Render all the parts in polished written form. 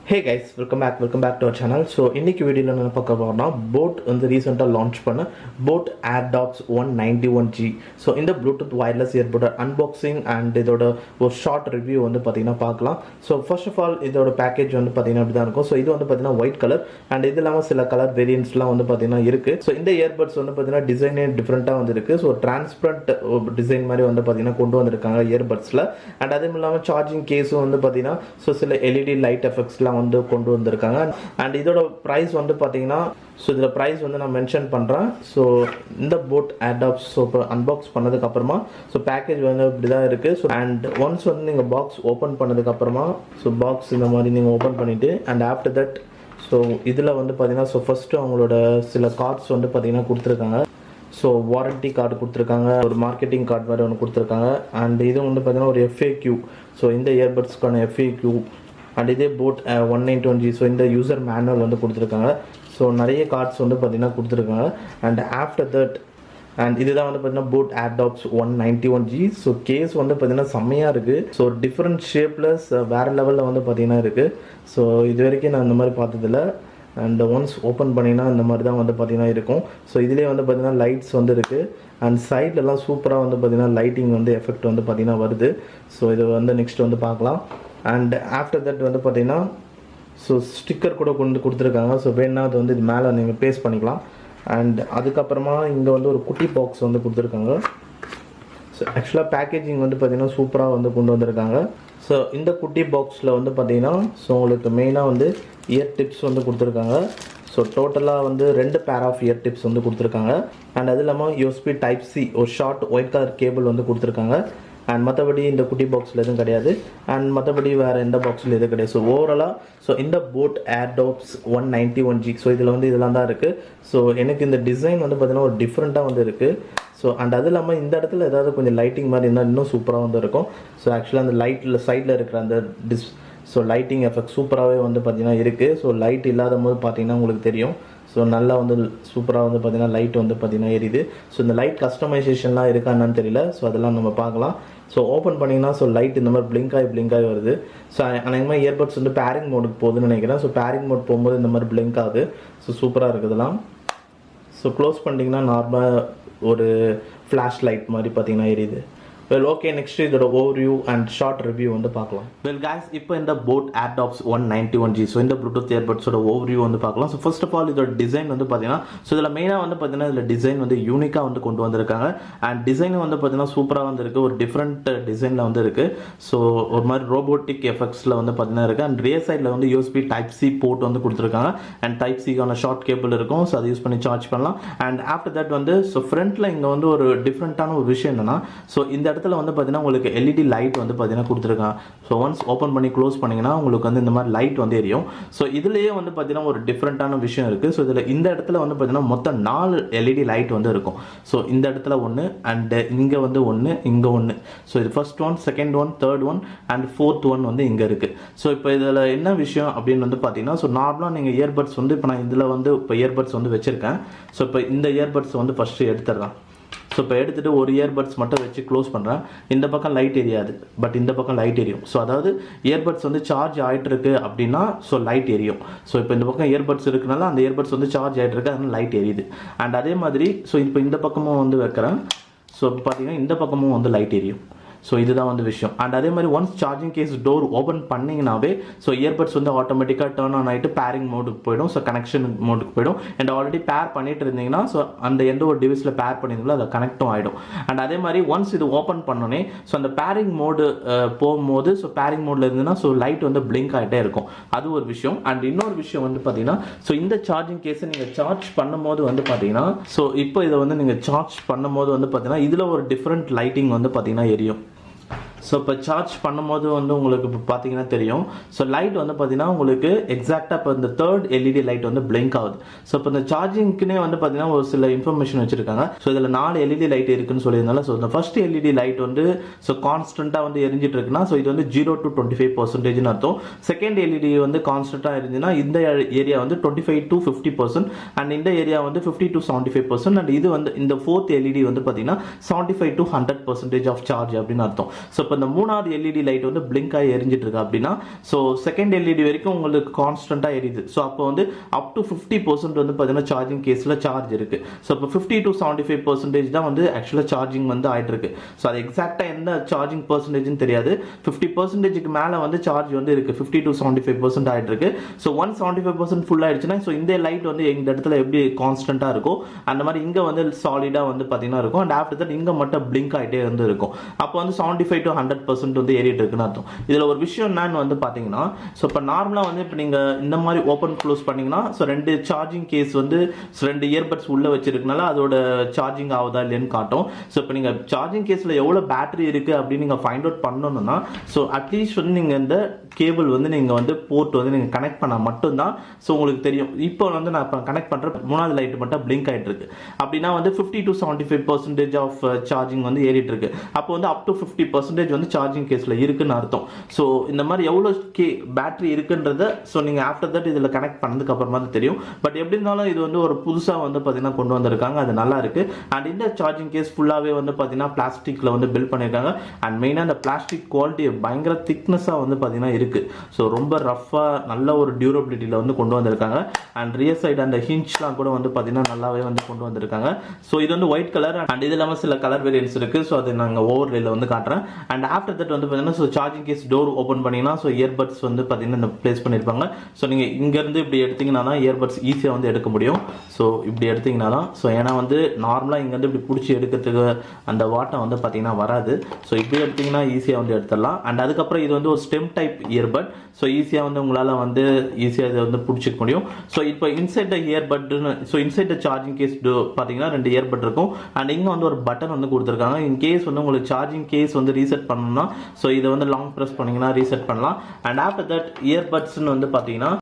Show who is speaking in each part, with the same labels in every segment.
Speaker 1: Hey guys, welcome back to our channel. So இன்னைக்கு வீடியோல என்ன பார்க்க போறோம்னா Boat வந்து ரீசன்ட்டா லான்ச் பண்ண Boat Airdopes 191G. So இந்த Bluetooth wireless earbud unboxing and இதோட ஒரு ஷார்ட் ரிவ்யூ வந்து பாத்தீங்கன்னா பார்க்கலாம். So first of all இதோட பேக்கேஜ் வந்து பாத்தீங்கன்னா இப்படி தான் இருக்கும். So இது வந்து பாத்தீங்கன்னா ஒயிட் கலர் and இது இல்லாம சில கலர் வேரியன்ட்ஸ்லாம் வந்து பாத்தீங்கன்னா இருக்கு. So இந்த earbuds வந்து பாத்தீங்கன்னா டிசைனே டிஃபரெண்டா வந்து இருக்கு. So டிரான்ஸ்பரண்ட் டிசைன் மாதிரி வந்து பாத்தீங்கன்னா கொண்டு வந்திருக்காங்க earbudsல and அதுவும் இல்லாம சார்ஜிங் கேஸும் வந்து பாத்தீங்கன்னா so சில LED லைட் எஃபெக்ட்ஸ்லாம் வந்து கொண்டு வந்திருக்காங்க and இதோட பிரைஸ் வந்து பாத்தீங்கன்னா சோ இதோட பிரைஸ் வந்து நான் மென்ஷன் பண்றேன். சோ இந்த Boat Airdopes அன்பாக்ஸ் பண்ணதுக்கு அப்புறமா சோ பேக்கேஜ் வந்து இப்படி தான் இருக்கு. சோ and ஒன்ஸ் வந்து நீங்க பாக்ஸ் ஓபன் பண்ணதுக்கு அப்புறமா சோ பாக்ஸ் இந்த மாதிரி நீங்க ஓபன் பண்ணிட்டு and ஆஃப்டர் தட் சோ இதுல வந்து பாத்தீங்கன்னா சோ ஃபர்ஸ்ட் அவங்களோட சில கார்ட்ஸ் வந்து பாத்தீங்கன்னா கொடுத்திருக்காங்க. ஸோ வாரண்டி கார்டு கொடுத்துருக்காங்க, ஒரு மார்க்கெட்டிங் கார்டு மாதிரி ஒன்று கொடுத்துருக்காங்க அண்ட் இது வந்து பார்த்தீங்கன்னா ஒரு FAQ. ஸோ இந்த இயர்பட்ஸ்க்கான FAQ அண்ட் இதே Boat 191G. ஸோ இந்த யூசர் மேனுவல் வந்து கொடுத்துருக்காங்க. ஸோ நிறைய கார்ட்ஸ் வந்து பார்த்தீங்கன்னா கொடுத்துருக்காங்க அண்ட் ஆஃப்டர் தட் அண்ட் இதுதான் வந்து பார்த்தீங்கன்னா Boat Airdopes 191G. So case வந்து பார்த்தீங்கன்னா செம்மையாக இருக்குது. ஸோ டிஃப்ரெண்ட் ஷேப்லெஸ் வேறு லெவலில் வந்து பார்த்தீங்கன்னா இருக்குது. ஸோ இது வரைக்கும் நான் இந்த மாதிரி பார்த்ததில்ல அண்ட் ஒன்ஸ் ஓப்பன் பண்ணிங்கன்னா இந்த மாதிரி தான் வந்து பார்த்தீங்கன்னா இருக்கும். ஸோ இதிலே வந்து பார்த்தீங்கன்னா லைட்ஸ் வந்து இருக்குது அண்ட் சைட்லலாம் சூப்பராக வந்து பார்த்தீங்கன்னா லைட்டிங் வந்து எஃபெக்ட் வந்து பார்த்தீங்கன்னா வருது. ஸோ இது வந்து நெக்ஸ்ட் வந்து பார்க்கலாம் அண்ட் ஆஃப்டர் தட் வந்து பார்த்தீங்கன்னா ஸோ ஸ்டிக்கர் கூட கொண்டு கொடுத்துருக்காங்க. ஸோ வேணா அது வந்து இது மேலே நீங்கள் பேஸ்ட் பண்ணிக்கலாம் அண்ட் அதுக்கப்புறமா இங்கே வந்து ஒரு குட்டி பாக்ஸ் வந்து கொடுத்துருக்காங்க. ஸோ ஆக்சுவலாக பேக்கேஜிங் வந்து பார்த்தீங்கன்னா சூப்பராக வந்து கொண்டு வந்திருக்காங்க. ஸோ இந்த குட்டி பாக்ஸில் வந்து பார்த்தீங்கன்னா ஸோ உங்களுக்கு மெயினாக வந்து இயர் டிப்ஸ் வந்து கொடுத்துருக்காங்க. ஸோ டோட்டலாக வந்து 2 பேர் ஆஃப் இயர் டிப்ஸ் வந்து கொடுத்துருக்காங்க அண்ட் அது இல்லாமல் USB Type-C ஒரு ஷார்ட் ஒயிட் கலர் கேபிள் வந்து கொடுத்துருக்காங்க அண்ட் மற்றபடி இந்த குட்டி பாக்ஸில் எதுவும் கிடையாது அண்ட் மற்றபடி வேறு எந்த பாக்ஸில் எதுவும் கிடையாது. ஸோ ஓவராலாக ஸோ இந்த Boat Airdopes 191G ஸோ இதில் வந்து இதெல்லாம் தான் இருக்குது. ஸோ எனக்கு இந்த டிசைன் வந்து பார்த்தீங்கன்னா ஒரு டிஃப்ரெண்ட்டாக வந்து இருக்குது. ஸோ அண்ட் அது இல்லாமல் இந்த இடத்துல ஏதாவது கொஞ்சம் லைட்டிங் மாதிரி இருந்தால் இன்னும் சூப்பராக வந்து இருக்கும். ஸோ ஆக்சுவலாக அந்த லைட்டில் சைடில் இருக்கிற அந்த ஸோ லைட்டிங் எஃபெக்ட் சூப்பராகவே வந்து பார்த்தீங்கன்னா இருக்குது. ஸோ லைட் இல்லாத போது பார்த்தீங்கன்னா உங்களுக்கு தெரியும். ஸோ நல்லா வந்து சூப்பராக வந்து பார்த்தீங்கன்னா லைட் வந்து பார்த்தீங்கன்னா எரியுது. ஸோ இந்த லைட் கஸ்டமைசேஷன்லாம் இருக்கா என்னன்னு தெரியல. ஸோ அதெல்லாம் நம்ம பார்க்கலாம். ஸோ ஓப்பன் பண்ணிங்கன்னா ஸோ லைட் இந்த மாதிரி பிளிங்க் ஆகி வருது. ஸோ அநேகமாக இயர்பட்ஸ் வந்து பேரிங் மோடுக்கு போகுதுன்னு நினைக்கிறேன். ஸோ பேரிங் மோட் போகும்போது இந்த மாதிரி பிளிங்க் ஆகுது. ஸோ சூப்பராக இருக்குதுலாம். ஸோ க்ளோஸ் பண்ணிட்டீங்கன்னா நார்மலாக ஒரு ஃப்ளாஷ் லைட் மாதிரி பார்த்தீங்கன்னா எரியுது. வெல் ஓகே, நெக்ஸ்ட் இதோட ஓவர்வியூ அண்ட் ஷார்ட் ரிவ்யூ வந்து பார்க்கலாம். வெல் guys, இப்போ இந்த Boat Airdopes 191G ஸோ இந்த ப்ளூடூத் இயர்பட்ஸோட ஓவர்வியூ வந்து பார்க்கலாம். ஸோ ஃபர்ஸ்ட் ஆஃப் ஆல் இதோட டிசைன் வந்து பார்த்தீங்கன்னா ஸோ இதில் மெயினாக வந்து பார்த்தீங்கன்னா இதில் டிசைன் வந்து யூனிக்காக வந்து கொண்டு வந்திருக்காங்க அண்ட் டிசைன் வந்து பார்த்தீங்கன்னா சூப்பராக வந்து இருக்குது. ஒரு டிஃப்ரெண்ட் டிசைனில் வந்து இருக்குது. ஸோ ஒரு மாதிரி ரோபோட்டிக் எஃபெக்ட்ஸில் வந்து பார்த்தீங்கன்னா இருக்குது அண்ட் ரியர் சைடில் வந்து USB Type-C போர்ட் வந்து கொடுத்துருக்காங்க அண்ட் Type-Cக்கான ஷார்ட் கேபிள் இருக்கும். ஸோ அதை யூஸ் பண்ணி சார்ஜ் பண்ணலாம் அண்ட் ஆஃப்டர் தட் வந்து ஸோ ஃப்ரண்ட்டில் இங்கே வந்து ஒரு டிஃப்ரெண்ட்டான ஒரு விஷயம் என்னன்னா ஸோ இந்த இடத்துல வந்து பார்த்தீங்கன்னா உங்களுக்கு LED லைட் வந்து பார்த்தீங்கன்னா கொடுத்துருக்காங்க. ஸோ ஒன்ஸ் ஓப்பன் பண்ணி க்ளோஸ் பண்ணிங்கன்னா உங்களுக்கு வந்து இந்த மாதிரி லைட் வந்து எரியும். ஸோ இதுலேயே வந்து பார்த்தீங்கன்னா ஒரு டிஃப்ரெண்ட்டான விஷயம் இருக்குது. ஸோ இதில் இந்த இடத்துல வந்து பார்த்தீங்கன்னா மொத்தம் 4 LED லைட் வந்து இருக்கும். ஸோ இந்த இடத்துல ஒன்று அண்ட் இங்கே வந்து ஒன்று, இங்கே ஒன்று. ஸோ இது first one, second one, third one and fourth one வந்து இங்கே இருக்குது. ஸோ இப்போ இதில் என்ன விஷயம் அப்படின்னு வந்து பார்த்தீங்கன்னா ஸோ நார்மலாக நீங்கள் இயர்பட்ஸ் வந்து இப்போ நான் இதில் வந்து இப்போ இயர்பட்ஸ் வந்து வச்சுருக்கேன். ஸோ இப்போ இந்த இயர்பட்ஸ் வந்து ஃபஸ்ட்டு எடுத்துடலாம். ஸோ இப்போ எடுத்துகிட்டு ஒரு இயர்பட்ஸ் மட்டும் வச்சு க்ளோஸ் பண்ணுறேன். இந்த பக்கம் லைட் எரியாது பட் இந்த பக்கம் லைட் எரியும். ஸோ அதாவது இயர்பட்ஸ் வந்து சார்ஜ் ஆகிட்டு இருக்கு அப்படின்னா ஸோ லைட் எரியும். ஸோ இப்போ இந்த பக்கம் இயர்பட்ஸ் இருக்குனால அந்த இயர்பட்ஸ் வந்து சார்ஜ் ஆகிட்டு இருக்கு, அதனால லைட் எரியுது. அண்ட் அதே மாதிரி ஸோ இப்போ இந்த பக்கமும் வந்து வைக்கிறேன். ஸோ இப்போ பார்த்தீங்கன்னா இந்த பக்கமும் வந்து லைட் எரியும். ஸோ இதுதான் வந்து விஷயம். அண்ட் அதே மாதிரி once charging case door open பண்ணிங்கனாவே ஸோ இயர்பட்ஸ் வந்து ஆட்டோமேட்டிக்காக டர்ன் ஆன் ஆகிட்டு பேரிங் மோடுக்கு போயிடும். ஸோ கனெக்ஷன் மோடுக்கு போயிடும். அண்ட் ஆல்ரெடி பேர் பண்ணிட்டு இருந்தீங்கன்னா ஸோ அந்த எந்த ஒரு டிவைஸில் பேர் பண்ணியிருந்தீங்களோ அதை கனெக்டும் ஆகிடும். அண்ட் அதே மாதிரி ஒன்ஸ் இது ஓப்பன் பண்ணோன்னே ஸோ அந்த பேரிங் மோடு போகும்போது ஸோ பேரிங் மோடில் இருந்ததுன்னா ஸோ லைட் வந்து பிளிங்க் ஆகிட்டே இருக்கும். அது ஒரு விஷயம். அண்ட் இன்னொரு விஷயம் வந்து பார்த்தீங்கன்னா ஸோ இந்த சார்ஜிங் கேஸை நீங்கள் சார்ஜ் பண்ணும்போது வந்து பார்த்தீங்கன்னா ஸோ இப்போ இதை வந்து நீங்கள் சார்ஜ் பண்ணும்போது வந்து பார்த்தீங்கன்னா இதில் ஒரு டிஃப்ரெண்ட் லைட்டிங் வந்து பார்த்தீங்கன்னா எரியும். ஸோ இப்போ சார்ஜ் பண்ணும்போது வந்து உங்களுக்கு இப்போ பார்த்தீங்கன்னா தெரியும். ஸோ லைட் வந்து பார்த்தீங்கன்னா உங்களுக்கு எக்ஸாக்டாக இப்போ இந்த தேர்ட் LED லைட் வந்து பிளிங்க் ஆகுது. ஸோ இப்போ இந்த சார்ஜிங்க்குனே வந்து பார்த்தீங்கன்னா ஒரு சில இன்ஃபர்மேஷன் வச்சிருக்காங்க. ஸோ இதில் 4 LED லைட் இருக்குன்னு சொல்லியிருந்தால ஸோ இந்த ஃபர்ஸ்ட் LED லைட் வந்து ஸோ கான்ஸ்டன்ட்டாக வந்து எரிஞ்சிட்டு இருக்குன்னா ஸோ இது வந்து 0 to 25% அர்த்தம். செகண்ட் LED வந்து கான்ஸ்டன்ட்டாக இருந்துச்சுன்னா இந்த ஏரியா வந்து 25 to 50% அண்ட் இந்த ஏரியா வந்து 50 to 75% அண்ட் இது வந்து இந்த ஃபோர்த் LED வந்து பார்த்தீங்கன்னா 75 to 100% ஆஃப் சார்ஜ் அப்படின்னு அர்த்தம். ஸோ இப்போ இப்போ இந்த மூணாவது எல்இடி லைட் வந்து பிளிங்க் ஆகி எரிஞ்சிட்டு இருக்கு அப்படின்னா ஸோ செகண்ட் எல்இடி வரைக்கும் உங்களுக்கு கான்ஸ்டன்ட்டாக எரியுது. ஸோ அப்போ வந்து அப் டு 50% வந்து பார்த்தீங்கன்னா சார்ஜிங் கேஸில் சார்ஜ் இருக்கு. ஸோ இப்போ 50 to 75% தான் வந்து ஆக்சுவலாக சார்ஜிங் வந்து ஆயிட்டு இருக்கு. ஸோ அது எக்ஸாக்டாக எந்த சார்ஜிங் பர்சன்டேஜ்னு தெரியாது. 50%க்கு மேலே வந்து சார்ஜ் வந்து இருக்கு. 50 to 75% ஆயிட்டு இருக்கு. ஸோ 175% ஃபுல் ஆயிடுச்சுன்னா ஸோ இந்த லைட் வந்து இந்த இடத்துல எப்படி கான்ஸ்டன்ட்டாக இருக்கும் அந்த மாதிரி இங்கே வந்து சாலிடாக வந்து பார்த்தீங்கன்னா இருக்கும். அண்ட் ஆஃப்டர் தட் இங்கே மட்டும் பிளிங்க் ஆகிட்டே வந்து இருக்கும். அப்போ வந்து 75 to 100% வந்து ஏறிட்டு இருக்குன்னு அர்த்தம். இதில் ஒரு விஷயம் என்னன்னு வந்து பார்த்தீங்கன்னா ஸோ இப்போ நார்மலாக வந்து இப்போ நீங்கள் இந்த மாதிரி ஓப்பன் க்ளோஸ் பண்ணீங்கன்னா ஸோ 2 சார்ஜிங் கேஸ் வந்து 2 இயர்பட்ஸ் உள்ள வச்சிருக்கனால அதோட சார்ஜிங் ஆகுதா இல்லைன்னு காட்டும். ஸோ இப்போ நீங்கள் சார்ஜிங் கேஸில் எவ்வளோ பேட்டரி இருக்குது அப்படின்னு நீங்கள் ஃபைண்ட் அவுட் பண்ணணும்னா ஸோ அட்லீஸ்ட் வந்து நீங்கள் இந்த கேபிள் வந்து நீங்கள் வந்து போர்ட் வந்து நீங்கள் கனெக்ட் பண்ணால் மட்டும்தான் ஸோ உங்களுக்கு தெரியும். இப்போ வந்து நான் இப்போ கனெக்ட் பண்ணுற மூணாவது லைட் மட்டும் பிளிங்க் ஆகிட்டு இருக்கு அப்படின்னா வந்து 50 to 75% ஆஃப் சார்ஜிங் வந்து ஏறிட்டு இருக்கு. அப்போ வந்து அப் டு 50% வந்து சார்ஜிங் கேஸில் இருக்குன்னு அர்த்தம். ஸோ இந்த மாதிரி எவ்வளோ பேட்டரி இருக்குன்றத ஸோ நீங்கள் ஆஃப்டர் தட் இதில் கனெக்ட் பண்ணதுக்கு அப்புறமா தான் தெரியும். பட் எப்படி இருந்தாலும் இது வந்து ஒரு புதுசாக வந்து பார்த்தீங்கன்னா கொண்டு வந்திருக்காங்க. அது நல்லா இருக்கு. அண்ட் இந்த சார்ஜிங் கேஸ் ஃபுல்லாகவே வந்து பார்த்தீங்கன்னா பிளாஸ்டிக்கில் வந்து பில்ட் பண்ணியிருக்காங்க. அண்ட் மெயினாக அந்த பிளாஸ்டிக் குவாலிட்டி பயங்கர திக்னஸாக வந்து பார்த்தீங்கன்னா இருக்கு. ஸோ ரொம்ப ரஃபாக நல்ல ஒரு டியூரபிலிட்டியில் வந்து கொண்டு வந்திருக்காங்க. அண்ட் ரியர் சைடு அந்த ஹிஞ்ச்லாம் கூட வந்து பார்த்தீங்கன்னா நல்லாவே வந்து கொண்டு வந்திருக்காங்க. ஸோ இது வந்து ஒயிட் கலர் அண்ட் இது இல்லாமல் சில கலர் வேரியன்ஸ் இருக்கு. ஸோ அது நாங்கள் ஓவர்லேல வந்து காட்டுறேன். அண்ட் ஆஃப்டர் தட் வந்து பார்த்தீங்கன்னா so charging case door open பண்ணிங்கன்னா ஸோ இயர்பட்ஸ் வந்து பார்த்தீங்கன்னா இந்த பிளேஸ் பண்ணியிருப்பாங்க. ஸோ நீங்கள் இங்கேருந்து இப்படி எடுத்தீங்கன்னா தான் இயர்பட்ஸ் ஈஸியாக வந்து எடுக்க முடியும். ஸோ இப்படி எடுத்தீங்கன்னா தான் ஸோ ஏன்னா வந்து நார்மலாக இங்கேருந்து இப்படி பிடிச்சி எடுக்கிறதுக்கு அந்த வாட்டம் வந்து பார்த்தீங்கன்னா வராது. ஸோ இப்படி எடுத்தீங்கன்னா ஈஸியாக வந்து எடுத்துடலாம். அண்ட் அதுக்கப்புறம் இது வந்து ஒரு ஸ்டெம் டைப் இயர்பட். ஸோ ஈஸியாக வந்து உங்களால் வந்து ஈஸியாக இதை வந்து பிடிச்சிக்க முடியும். ஸோ இப்போ இன்சைட் த இயர்பட்னு so inside the charging case பார்த்தீங்கன்னா 2 இயர்பட் இருக்கும். அண்ட் இங்கே வந்து ஒரு பட்டன் வந்து கொடுத்துருக்காங்க. இன் கேஸ் வந்து உங்களுக்கு சார்ஜிங் கேஸ் வந்து ரீசெட் பண்ணணும்னா ஸோ இதை வந்து லாங் ப்ரெஸ் பண்ணிங்கன்னா ரீசெட் பண்ணலாம். அண்ட் ஆஃப்டர் தட் இயர்பட்ஸ்ன்னு வந்து பார்த்தீங்கன்னா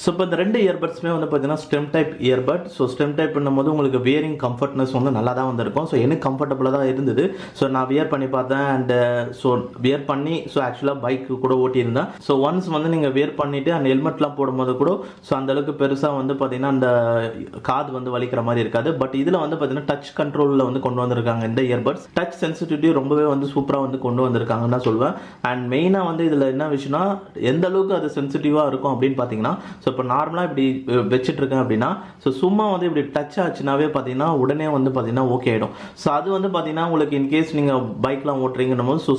Speaker 1: ஸோ இப்போ இந்த 2 இயர்பட்ஸுமே வந்து பார்த்தீங்கன்னா stem type earbud. So stem type பண்ணும்போது உங்களுக்கு வியரிங் கம்ஃபர்ட்னஸ் வந்து நல்லா தான் வந்துருக்கும். ஸோ எனக்கு கம்ஃபர்டபுளாக தான் இருந்தது. ஸோ நான் வியர் பண்ணி பார்த்தேன். அண்ட் ஸோ வியர் பண்ணி ஸோ ஆக்சுவலாக பைக்கு கூட ஓட்டியிருந்தேன். ஸோ ஒன்ஸ் வந்து நீங்கள் வியர் பண்ணிவிட்டு அந்த ஹெல்மெட்லாம் போடும்போது கூட ஸோ அந்தளவுக்கு பெருசாக வந்து பார்த்தீங்கன்னா அந்த காது வந்து வலிக்கிற மாதிரி இருக்காது. பட் இதில் வந்து பார்த்தீங்கன்னா டச் கண்ட்ரோலில் வந்து கொண்டு வந்திருக்காங்க இந்த இயர்பட்ஸ். டச் சென்சிட்டிவிட்டி ரொம்பவே வந்து சூப்பராக வந்து கொண்டு வந்திருக்காங்கன்னு தான் சொல்வேன். அண்ட் மெயினாக வந்து இதில் என்ன விஷயம்னா எந்த அளவுக்கு அது சென்சிட்டிவாக இருக்கும் அப்படின்னு பார்த்தீங்கன்னா ஸோ இப்போ நார்மலாக இப்படி வச்சுட்டு இருக்கேன் அப்படின்னா ஸோ சும்மா வந்து இப்படி டச் ஆச்சுனாவே பார்த்தீங்கன்னா உடனே வந்து பார்த்தீங்கன்னா ஓகே ஆகிடும். ஸோ அது வந்து பார்த்தீங்கன்னா உங்களுக்கு இன்கேஸ் நீங்கள் பைக்லாம் ஓட்டுறீங்கன்னும் போது ஸோ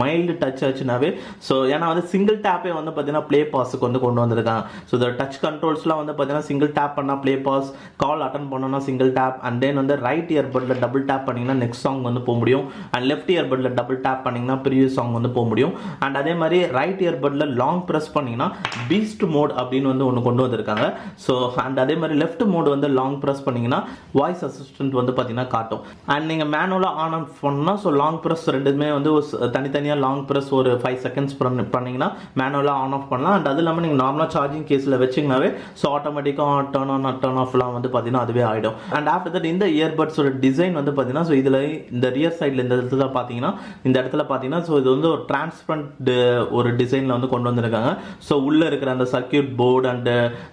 Speaker 1: மைல்டு டச் ஆச்சுனாவே ஸோ ஏன்னா வந்து சிங்கிள் டேப்பே வந்து பார்த்தீங்கன்னா ப்ளே பாஸுக்கு வந்து கொண்டு வந்திருக்காங்க. ஸோ இந்த டச் கண்ட்ரோல்ஸ்லாம் வந்து பார்த்தீங்கன்னா சிங்கிள் டேப் பண்ணால் ப்ளே பாஸ், கால் அட்டன் பண்ணோன்னா சிங்கிள் டேப், அண்ட் தென் வந்து ரைட் இயர்பட்டில் டபுள் டேப் பண்ணிங்கன்னா நெக்ஸ்ட் சாங் வந்து போக முடியும். அண்ட் லெஃப்ட் இயர்பட்டில் டபுள் டேப் பண்ணிங்கன்னா ப்ரீவியஸ் சாங் வந்து போக முடியும். அண்ட் அதே மாதிரி ரைட் இயர்பட்டில் லாங் ப்ரெஸ் பண்ணிங்கன்னா பீஸ்ட் மோட் அப்படின்னு வந்து ஒன்று கொண்டு வந்திருக்காங்க. ஸோ அண்ட் அதே மாதிரி லெஃப்ட் மோட் வந்து லாங் ப்ரெஸ் பண்ணீங்கன்னா வாய்ஸ் அசிஸ்டன்ட் வந்து பார்த்தீங்கன்னா காட்டும். அண்ட் நீங்கள் மேனுவலாக ஆன் ஆஃப் பண்ணால் ஸோ லாங் ப்ரெஸ் ரெண்டுமே வந்து தனித்தனியாக லாங் ப்ரெஸ் ஒரு 5 seconds பண்ணீங்கன்னா மேனுவலாக ஆன் ஆஃப் பண்ணலாம். அண்ட் அது இல்லாமல் நீங்கள் நார்மலாக சார்ஜிங் கேஸில் வச்சிங்கனாவே ஸோ ஆட்டோமேட்டிக்காக டர்ன் ஆன் டர்ன் ஆஃப்லாம் வந்து பார்த்தீங்கன்னா அதுவே ஆகிடும். அண்ட் ஆஃப்டர் தட் இந்த இயர்பட்ஸோட டிசைன் வந்து பார்த்தீங்கன்னா ஸோ இதில் இந்த ரியர் சைடில் இந்த இடத்துல பார்த்தீங்கன்னா ஸோ இது வந்து ஒரு டிரான்ஸ்பரண்ட் ஒரு டிசைனில் வந்து கொண்டு வந்திருக்காங்க. ஸோ உள்ளே இருக்கிற அந்த சர்க்கியூட் போர்டு அண்ட்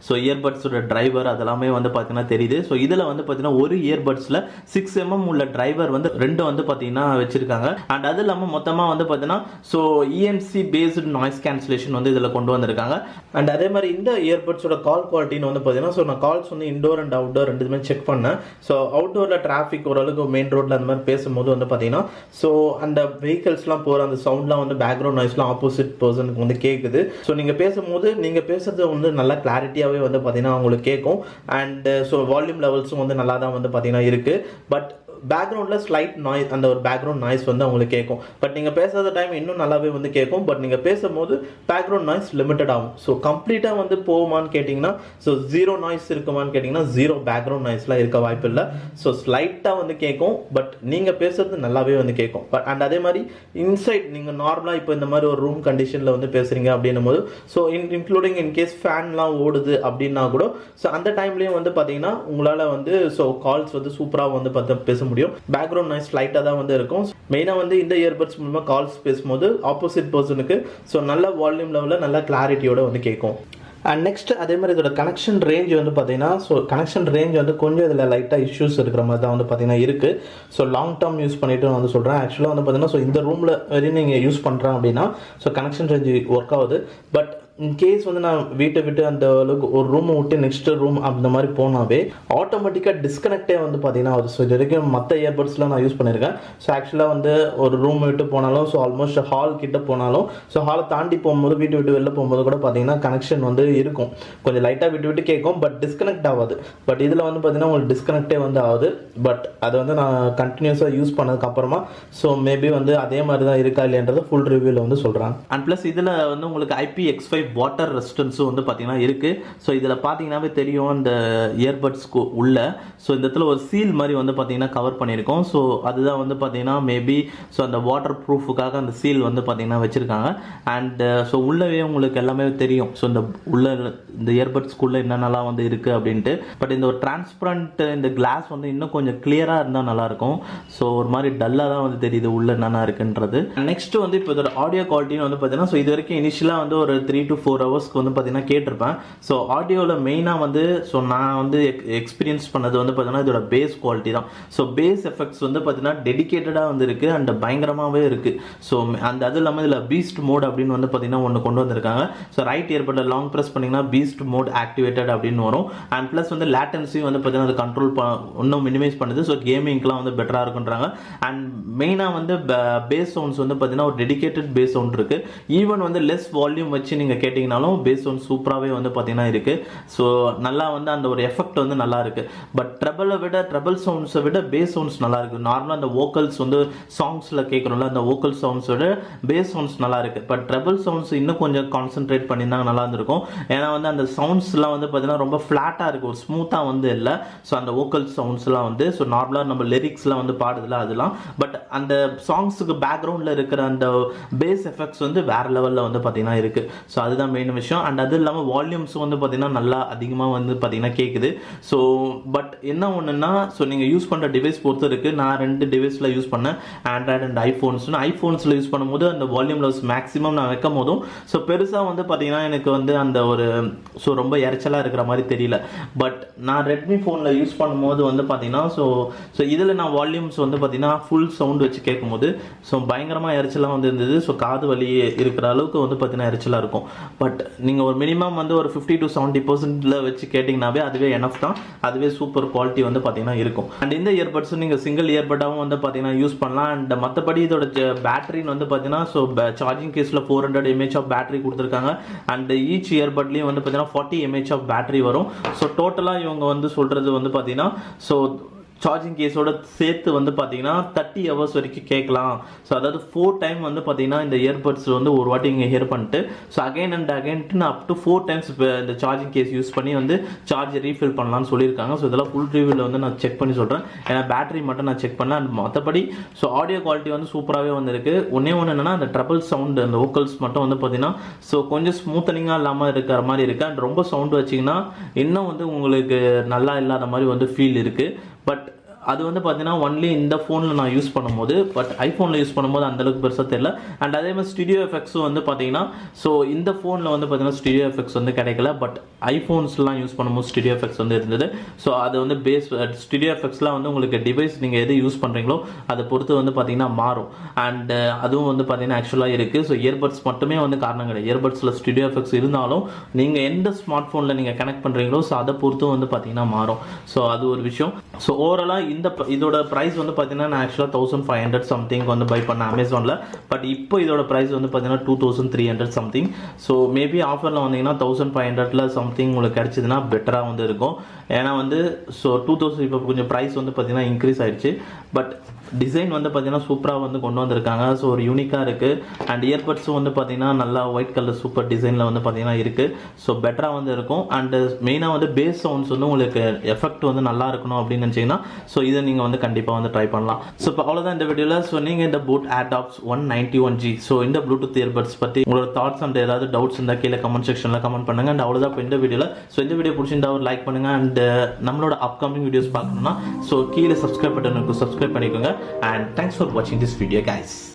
Speaker 1: ஸோ இயர்பட்ஸோட டிரைவர் அதெல்லாமே வந்து பார்த்தீங்கன்னா தெரியுது. ஸோ இதில் வந்து பார்த்தீங்கன்னா ஒரு இயர்பட்ஸில் 6 mm உள்ள டிரைவர் வந்து 2 வந்து பார்த்தீங்கன்னா வச்சிருக்காங்க. அண்ட் அது இல்லாமல் மொத்தமாக வந்து பார்த்தீங்கன்னா ஸோ இஎன்சி பேஸ்டு நாய்ஸ் கேன்சலேஷன் வந்து இதில் கொண்டு வந்திருக்காங்க. அண்ட் அதே மாதிரி இந்த இயர்பட்ஸோட கால் குவாலிட்டின்னு வந்து பார்த்தீங்கன்னா ஸோ நான் கால்ஸ் வந்து இன்டோர் அண்ட் அவுட்டோர் ரெண்டுமே செக் பண்ணேன். ஸோ அவுட்டோரில் டிராஃபிக் ஓரளவுக்கு மெயின் ரோட்டில் அந்த மாதிரி பேசும்போது வந்து பார்த்தீங்கன்னா ஸோ அந்த வெஹிக்கல்ஸ்லாம் போகிற அந்த சவுண்ட்லாம் வந்து பேக்ரவுண்ட் நாய்ஸ்லாம் ஆப்போசிட் பர்சனுக்கு வந்து கேட்குது. ஸோ நீங்கள் பேசும்போது நீங்கள் பேசுறது வந்து நல்லா கிளாரிட்டியாகவே வந்து பார்த்தீங்கன்னா உங்களுக்கு கேட்கும். அண்ட் ஸோ வால்யூம் லெவல்ஸும் வந்து நல்லா தான் வந்து பார்த்தீங்கன்னா இருக்குது. பட் பேக்ரவுண்டில் ஸ்லைட் நாய்ஸ் அந்த ஒரு பேக்ரவுண்ட் நாய்ஸ் வந்து அவங்களுக்கு கேட்கும். பட் நீங்கள் பேசாத டைம் இன்னும் நல்லாவே வந்து கேட்கும். பட் நீங்கள் பேசும்போது பேக்ரவுண்ட் நாய்ஸ் லிமிட்டட் ஆகும். ஸோ கம்ப்ளீட்டாக வந்து போகுமான்னு கேட்டிங்கன்னா ஸோ 0 நாய்ஸ் இருக்குமான்னு கேட்டிங்கன்னா 0 பேக்ரவுண்ட் நாய்ஸ்லாம் இருக்க வாய்ப்பு இல்லை. ஸோ ஸ்லைட்டாக வந்து கேட்கும். பட் நீங்கள் பேசுறது நல்லாவே வந்து கேட்கும். பட் அண்ட் அதே மாதிரி இன்சைட் நீங்கள் நார்மலாக இப்போ இந்த மாதிரி ஒரு ரூம் கண்டிஷனில் வந்து பேசுகிறீங்க அப்படின்னும் போது ஸோ இன்க்ளூடிங் இன்கேஸ் ஃபேன்லாம் ஓடுது அப்படின்னா கூட ஸோ அந்த டைம்லேயும் வந்து பார்த்தீங்கன்னா உங்களால் வந்து ஸோ கால்ஸ் வந்து சூப்பராக வந்து பார்த்து பேச முடியும். பேக்ரவுண்ட் நாய்ஸ் லைட்டா தான் வந்து இருக்கும். மெயினா வந்து இந்த இயர்பட்ஸ் மூலமா கால்ஸ் பேசும்போது ஆப்போசிட் பர்சனுக்கு ஸோ நல்ல வால்யூம் லெவலில் நல்ல கிளாரிட்டியோட வந்து கேட்கும். அண்ட் நெக்ஸ்ட் அதே மாதிரி இதோட கனெக்ஷன் ரேஞ்ச் வந்து பார்த்தீங்கன்னா ஸோ கனெக்ஷன் ரேஞ்ச் வந்து கொஞ்சம் இதில் லைட்டாக இஷ்யூஸ் இருக்கிற மாதிரி தான் வந்து பார்த்தீங்கன்னா இருக்குது. ஸோ லாங் டேர்ம் யூஸ் பண்ணிட்டு நான் வந்து சொல்கிறேன். ஆக்சுவலாக வந்து பார்த்தீங்கன்னா ஸோ இந்த ரூமில் வரையும் நீங்கள் யூஸ் பண்ணுறேன் அப்படின்னா ஸோ கனெக்ஷன் ரேஞ்ச் ஒர்க் ஆகுது. பட் இன்கேஸ் வந்து நான் வீட்டை விட்டு அந்த அளவுக்கு ஒரு ரூமை விட்டு நெக்ஸ்ட் ரூம் அந்த மாதிரி போனாவே ஆட்டோமேட்டிக்காக டிஸ்கனெக்டே வந்து பார்த்தீங்கன்னா ஆகுது. ஸோ இது வரைக்கும் மற்ற இயர்பட்ஸ்லாம் நான் யூஸ் பண்ணியிருக்கேன். ஸோ ஆக்சுவலாக வந்து ஒரு ரூம் விட்டு போனாலும் ஸோ ஆல்மோஸ்ட் ஹால் கிட்ட போனாலும் ஸோ ஹாலை தாண்டி போகும்போது வீட்டு விட்டு வெளில போகும்போது கூட பார்த்தீங்கன்னா கனெக்ஷன் வந்து இருக்கும், கொஞ்சம் லைட்டாக விட்டு விட்டு கேட்கும், பட் டிஸ்கனெக்ட் ஆகாது. பட் இதில் வந்து பார்த்தீங்கன்னா உங்களுக்கு டிஸ்கனெக்டே வந்து ஆகுது. பட் அதை வந்து நான் கண்டினியூஸாக யூஸ் பண்ணதுக்கு அப்புறமா ஸோ மேபி வந்து அதே மாதிரி தான் இருக்கா இல்லைன்றதை ஃபுல் ரிவ்யூவில் வந்து சொல்கிறாங்க. அண்ட் ப்ளஸ் இதில் வந்து உங்களுக்கு IPX5 வாட்டர் ரெசிஸ்டன்ஸும் வந்து பார்த்தீங்கன்னா இருக்குது. ஸோ இதில் பார்த்தீங்கன்னாவே தெரியும் இந்த இயர்பட்ஸ்க்கு உள்ள ஸோ இந்த இடத்துல ஒரு சீல் மாதிரி வந்து பார்த்தீங்கன்னா கவர் பண்ணியிருக்கோம். ஸோ அதுதான் வந்து பார்த்தீங்கன்னா மேபி ஸோ அந்த வாட்டர் ப்ரூஃபுக்காக அந்த சீல் வந்து பார்த்தீங்கன்னா வச்சுருக்காங்க. அண்ட் ஸோ உள்ளவே உங்களுக்கு எல்லாமே தெரியும் ஸோ இந்த உள்ள இந்த இயர்பட்ஸ்க்குள்ளே என்னென்னலாம் வந்து இருக்குது அப்படின்ட்டு. பட் இந்த ஒரு டிரான்ஸ்பரண்ட் இந்த கிளாஸ் வந்து இன்னும் கொஞ்சம் கிளியராக இருந்தால் நல்லாயிருக்கும். ஸோ ஒரு மாதிரி டல்லாக தான் வந்து தெரியுது உள்ள என்னென்ன இருக்குன்றது. நெக்ஸ்ட் வந்து இப்போ இதோட ஆடியோ குவாலிட்டின்னு வந்து பார்த்தீங்கன்னா ஸோ இது வரைக்கும் இனிஷியலாக வந்து ஒரு 3 to 4 ஹவர்ஸ்க்கு வந்து பார்த்தீங்கன்னா கேட்டிருப்பேன். ஸோ ஆடியோவில் மெயினாக வந்து ஸோ நான் வந்து எக்ஸ்பீரியன்ஸ் பண்ணது வந்து பார்த்தீங்கன்னா இதோட பேஸ் குவாலிட்டி தான். ஸோ பேஸ் எஃபெக்ட்ஸ் வந்து பார்த்தீங்கன்னா டெடிக்கேட்டடாக வந்து இருக்குது அண்ட் பயங்கரமாகவே இருக்குது. ஸோ அந்த அது இல்லாமல் இதில் பீஸ்ட் மோட் அப்படின்னு வந்து பார்த்தீங்கன்னா ஒன்று கொண்டு வந்திருக்காங்க. ஸோ ரைட் இயர்பட்டில் லாங் ப்ரெஸ் பண்ணிங்கன்னா பீஸ்ட் மோட் ஆக்டிவேட்டட் அப்படின்னு வரும். அண்ட் ப்ளஸ் வந்து லேட்டன்சியும் வந்து பார்த்தீங்கன்னா அது கண்ட்ரோல் இன்னும் மினிமைஸ் பண்ணுது. ஸோ கேமிங்க்குலாம் வந்து பெட்டராக இருக்குன்றாங்க. அண்ட் மெயினாக வந்து பேஸ் சவுண்ட்ஸ் வந்து பார்த்தீங்கன்னா ஒரு டெடிக்கேட்டட் பேஸ் சவுண்ட் இருக்குது. ஈவன் வந்து லெஸ் வால்யூம் வச்சு நீங்கள் கேட்டிங்கனாலும் பேஸ் சவுண்ட் சூப்பராகவே வந்து பார்த்தீங்கன்னா இருக்குது. ஸோ நல்லா வந்து அந்த ஒரு எஃபெக்ட் வந்து நல்லா இருக்குது. பட் ட்ரபிள் சவுண்ட்ஸை விட பேஸ் சவுண்ட்ஸ் நல்லா இருக்குது. நார்மலாக அந்த வோக்கல்ஸ் வந்து சாங்ஸில் கேட்குறோம்ல அந்த வோக்கல் சவுண்ட்ஸ் விட பேஸ் சவுண்ட்ஸ் நல்லா இருக்குது. பட் ட்ரபிள் சவுண்ட்ஸ் இன்னும் கொஞ்சம் கான்சென்ட்ரேட் பண்ணியிருந்தாங்க நல்லா இருந்திருக்கும். ஏன்னா வந்து அந்த சவுண்ட்ஸ்லாம் வந்து பார்த்தீங்கன்னா ரொம்ப ஃப்ளாட்டாக இருக்குது, ஒரு ஸ்மூத்தாக வந்து இல்லை. ஸோ அந்த வோக்கல் சவுண்ட்ஸ்லாம் வந்து ஸோ நார்மலாக நம்ம லிரிக்ஸ்லாம் வந்து பாடுதில்ல அதெல்லாம். பட் அந்த சாங்ஸுக்கு பேக்ரவுண்டில் இருக்கிற அந்த பேஸ் எஃபெக்ட்ஸ் வந்து வேற லெவலில் வந்து பார்த்தீங்கன்னா இருக்குது. ஸோ அதுதான் மெயின் விஷயம். அண்ட் அது இல்லாமல் வால்யூம்ஸ் வந்து பார்த்தீங்கன்னா நல்லா அதிகமாக வந்து பார்த்தீங்கன்னா கேட்குது. ஸோ பட் என்ன ஒன்றுன்னா ஸோ நீங்கள் யூஸ் பண்ணுற டிவைஸ் பொறுத்து இருக்குது. நான் 2 டிவைஸில் யூஸ் பண்ணேன், ஆண்ட்ராய்டு அண்ட் ஐஃபோன்ஸில் யூஸ் பண்ணும்போது அந்த வால்யூம் லெவல்ஸ் மேக்ஸிமம் நான் வைக்கும் போதும் ஸோ பெருசாக வந்து பார்த்தீங்கன்னா எனக்கு வந்து அந்த ஒரு ஸோ ரொம்ப இறைச்சலாக இருக்கிற மாதிரி தெரியல. பட் நான் ரெட்மி ஃபோனில் யூஸ் பண்ணும்போது வந்து பார்த்தீங்கன்னா ஸோ இதில் நான் வால்யூம்ஸ் வந்து பார்த்தீங்கன்னா ஃபுல் சவுண்ட் வச்சு கேட்கும்போது ஸோ பயங்கரமாக இறைச்சலாக வந்து இருந்தது. ஸோ காது வலி இருக்கிற அளவுக்கு வந்து பார்த்தீங்கன்னா இறைச்சலாக இருக்கும். பட் நீங்கள் ஒரு மினிமம் வந்து ஒரு 50 to 70% வச்சு கேட்டிங்கனாவே அதுவே எனஃப் தான். அதுவே சூப்பர் குவாலிட்டி வந்து பார்த்தீங்கன்னா இருக்கும். அண்ட் இந்த இயர்பட்ஸ் நீங்கள் சிங்கிள் இயர்பட்டாகவும் வந்து பார்த்தீங்கன்னா யூஸ் பண்ணலாம். அண்ட் மற்றபடி இதோட பேட்டரின்னு வந்து பார்த்தீங்கன்னா ஸோ சார்ஜிங் கேஸில் 400 mAh ஆஃப் பேட்டரி கொடுத்துருக்காங்க. அண்ட் ஈச் இயர்பட்லேயும் வந்து பார்த்தீங்கன்னா 40 mAh ஆஃப் பேட்டரி வரும். ஸோ டோட்டலாக இவங்க வந்து சொல்கிறது வந்து பார்த்தீங்கன்னா ஸோ சார்ஜிங் கேஸோட சேர்த்து வந்து பார்த்தீங்கன்னா 30 hours வரைக்கும் கேட்கலாம். ஸோ அதாவது 4 டைம் வந்து பார்த்தீங்கன்னா இந்த இயர்பட்ஸ் வந்து ஒரு வாட்டி இங்கே ஹியர் பண்ணிட்டு so again and again up to 4 times இந்த சார்ஜிங் கேஸ் யூஸ் பண்ணி வந்து சார்ஜ் ரீஃபில் பண்ணலாம்னு சொல்லியிருக்காங்க. ஸோ இதெல்லாம் ஃபுல் ரிவ்யூவில் வந்து நான் செக் பண்ணி சொல்கிறேன். ஏன்னா பேட்டரி மட்டும் நான் செக் பண்ணேன். அண்ட் மற்றபடி ஸோ ஆடியோ குவாலிட்டி வந்து சூப்பராகவே வந்துருக்கு. ஒன்று என்னென்னா அந்த ட்ரபிள் சவுண்டு அந்த வோக்கல்ஸ் மட்டும் வந்து பார்த்தீங்கன்னா ஸோ கொஞ்சம் ஸ்மூத்தனிங்காக இல்லாமல் இருக்கிற மாதிரி இருக்குது. அண்ட் ரொம்ப சவுண்டு வச்சிங்கன்னா இன்னும் வந்து உங்களுக்கு நல்லா இல்லாத மாதிரி வந்து ஃபீல் இருக்குது. பட் அது வந்து பார்த்தீங்கன்னா ஒன்லி இந்த ஃபோனில் நான் யூஸ் பண்ணும்போது, பட் ஐஃபோனில் யூஸ் பண்ணும்போது அந்தளவுக்கு பெருசாக தெரியல. அண்ட் அதே மாதிரி ஸ்டுடியோ எஃபெக்ட்ஸும் வந்து பார்த்தீங்கன்னா ஸோ இந்த ஃபோனில் வந்து பார்த்தீங்கன்னா ஸ்டுடியோ எஃபெக்ட்ஸ் வந்து கிடைக்கல. பட் ஐஃபோன்ஸ்லாம் யூஸ் பண்ணும்போது ஸ்டுடியோ எஃபெக்ட்ஸ் வந்து இருந்தது. ஸோ அது வந்து பேஸ் ஸ்டுடியோ எஃபெக்ட்ஸ்லாம் வந்து உங்களுக்கு டிவைஸ் நீங்கள் எது யூஸ் பண்ணுறீங்களோ அதை பொறுத்து வந்து பார்த்தீங்கன்னா மாறும். அண்ட் அதுவும் வந்து பார்த்தீங்கன்னா ஆக்சுவலாக இருக்குது. ஸோ இயர்பட்ஸ் மட்டுமே வந்து காரணம் கிடையாது. இயர்பட்ஸில் ஸ்டுடியோ எஃபெக்ட்ஸ் இருந்தாலும் நீங்கள் எந்த ஸ்மார்ட் ஃபோனில் நீங்கள் கனெக்ட் பண்ணுறீங்களோ ஸோ அதை பொறுத்தும் வந்து பார்த்தீங்கன்னா மாறும். ஸோ அது ஒரு விஷயம். ஸோ ஓவராலாக இதோட ப்ரைஸ் வந்து பார்த்தீங்கன்னா நான் ஆக்சுவலாக 1500 சம்திங் வந்து பை பண்ணேன் அமேசானில். பட் இப்போ இதோட ப்ரைஸ் வந்து பார்த்தீங்கன்னா 2300 சம்திங். ஸோ மேபி ஆஃபரில் வந்தீங்கன்னா 1500 சம்திங் உங்களுக்கு கிடைச்சதுன்னா பெட்டராக வந்து இருக்கும். ஏன்னா வந்து ஸோ 2000 இப்போ கொஞ்சம் ப்ரைஸ் வந்து பார்த்தீங்கன்னா இன்க்ரீஸ் ஆயிடுச்சு. பட் டிசைன் வந்து பார்த்தீங்கன்னா சூப்பராக வந்து கொண்டு வந்திருக்காங்க. ஸோ ஒரு யூனிக்காக இருக்குது. அண்ட் இயர்பட்ஸும் வந்து பார்த்தீங்கன்னா நல்லா ஒயிட் கலர் சூப்பர் டிசைனில் வந்து பார்த்தீங்கன்னா இருக்குது. ஸோ பெட்டராக வந்து இருக்கும். அண்டு மெயினாக வந்து பேஸ் சவுண்ட்ஸ் வந்து உங்களுக்கு எஃபெக்ட் வந்து நல்லா இருக்கணும் அப்படின்னு நினச்சிங்கன்னா ஸோ இதை நீங்கள் வந்து கண்டிப்பாக வந்து ட்ரை பண்ணலாம். ஸோ இப்போ அவ்வளோதான் இந்த வீடியோவில். ஸோ நீங்கள் இந்த Boat Airdopes 191G ஸோ இந்த ப்ளூடூத் இயர்பட்ஸ் பற்றி உங்களோட தாட்ஸ் அண்ட் ஏதாவது டவுட்ஸ் இருந்தால் கீழே கமெண்ட் செக்ஷனில் கமெண்ட் பண்ணுங்கள். அண்ட் அவ்வளோதான் இப்போ இந்த வீடியோவில். ஸோ இந்த வீடியோ பிடிச்சிருந்தா ஒரு லைக் பண்ணுங்கள். அண்ட் நம்மளோட அப்கமிங் வீடியோஸ் பார்க்கணும்னா ஸோ கீழே சப்ஸ்கிரைப் பட்டன் இருக்கும், சப்ஸ்கிரைப் பண்ணிக்கோங்க. And thanks for watching this video, guys.